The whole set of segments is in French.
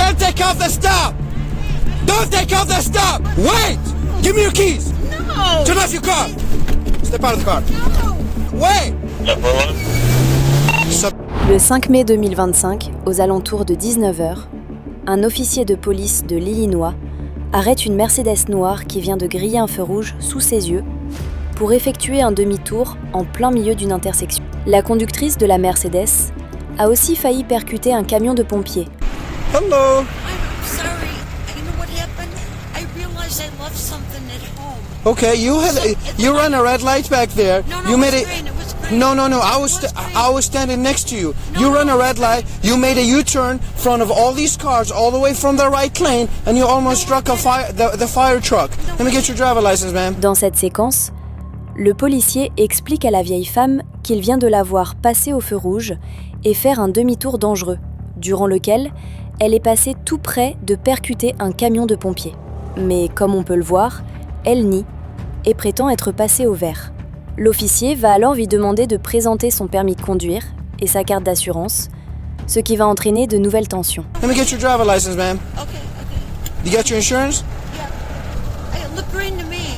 can't take off the stop! Don't take off the stop! Wait! Give me your keys! No! Turn off your car! Step out of the car. No! Wait! Le 5 mai 2025, aux alentours de 19h, un officier de police de l'Illinois arrête une Mercedes noire qui vient de griller un feu rouge sous ses yeux pour effectuer un demi-tour en plein milieu d'une intersection. La conductrice de la Mercedes a aussi failli percuter un camion de pompiers. Hello! I'm sorry. You know what happened? I realized I left something at home. Okay, you ran a red light back there. No, You it made was it. green. It was green. No. It was green. I was standing next to you. No, You ran no. a red light. You made a U-turn in front of all these cars, all the way from the right lane, and you almost struck a the fire truck. Let me get your driver license, ma'am. Dans cette séquence, le policier explique à la vieille femme qu'il vient de la voir passer au feu rouge et faire un demi-tour dangereux, durant lequel elle est passée tout près de percuter un camion de pompiers. Mais comme on peut le voir, elle nie et prétend être passée au vert. L'officier va alors lui demander de présenter son permis de conduire et sa carte d'assurance, ce qui va entraîner de nouvelles tensions. Let me get your driver license, ma'am. Okay. You got your insurance? Yeah. It looked green to me.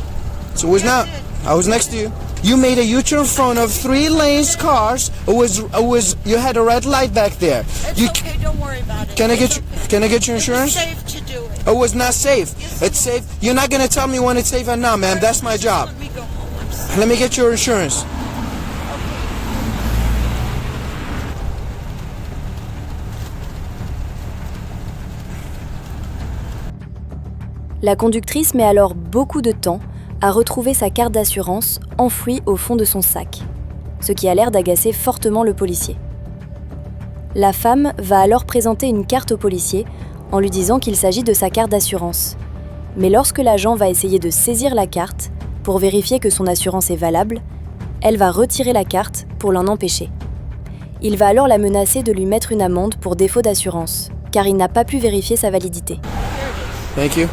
So it was not. I was next to you. You made a U-turn in front of 3 lanes cars. You had a red light back there. It's okay. Don't worry about it. Can I get your It's insurance? safe to do it. It was not safe. It's safe. You're not gonna tell me when it's safe or not, ma'am. That's my job. Let me go home. I'm sorry. Let me get your insurance. La conductrice met alors beaucoup de temps à retrouver sa carte d'assurance enfouie au fond de son sac, ce qui a l'air d'agacer fortement le policier. La femme va alors présenter une carte au policier en lui disant qu'il s'agit de sa carte d'assurance. Mais lorsque l'agent va essayer de saisir la carte pour vérifier que son assurance est valable, elle va retirer la carte pour l'en empêcher. Il va alors la menacer de lui mettre une amende pour défaut d'assurance, car il n'a pas pu vérifier sa validité. Thank you.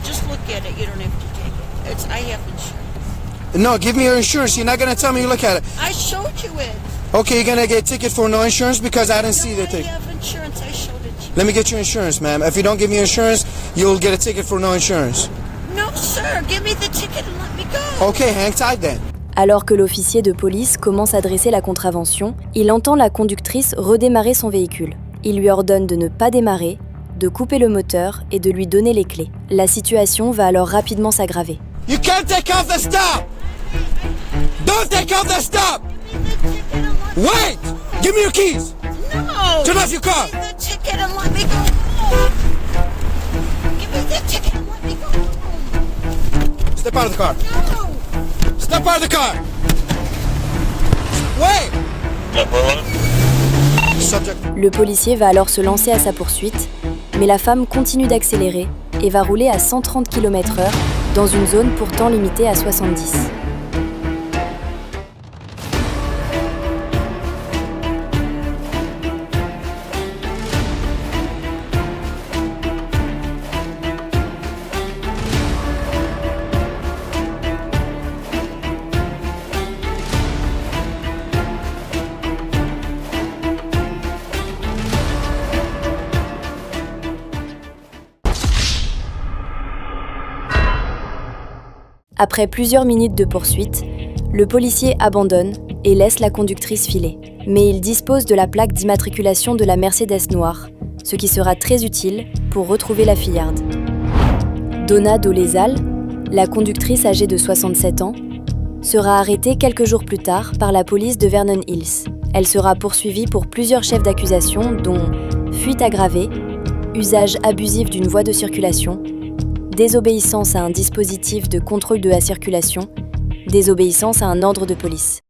Just look at it. You don't have to take it. I have insurance. No, give me your insurance. You're not gonna tell me you look at it. I showed you it. Okay, you're gonna get a ticket for no insurance because I didn't see the I ticket. have insurance. I showed it to you. Let me get your insurance, ma'am. If you don't give me your insurance, you'll get a ticket for no insurance. No, sir. Give me the ticket and let me go. Okay, hang tight then. Alors que l'officier de police commence à dresser la contravention, il entend la conductrice redémarrer son véhicule. Il lui ordonne de ne pas démarrer, de couper le moteur et de lui donner les clés. La situation va alors rapidement s'aggraver. You can't take off the stop! Don't take off the stop! Wait! Give me your keys! No. Turn off your car! Give me the ticket and let me go home. Give me the ticket and let me go home. Step out of the car. No. Step out of the car! Wait! Subject. Le policier va alors se lancer à sa poursuite, mais la femme continue d'accélérer et va rouler à 130 km/h dans une zone pourtant limitée à 70. Après plusieurs minutes de poursuite, le policier abandonne et laisse la conductrice filer. Mais il dispose de la plaque d'immatriculation de la Mercedes noire, ce qui sera très utile pour retrouver la fillarde. Donna Dolezal, la conductrice âgée de 67 ans, sera arrêtée quelques jours plus tard par la police de Vernon Hills. Elle sera poursuivie pour plusieurs chefs d'accusation dont fuite aggravée, usage abusif d'une voie de circulation, désobéissance à un dispositif de contrôle de la circulation, désobéissance à un ordre de police.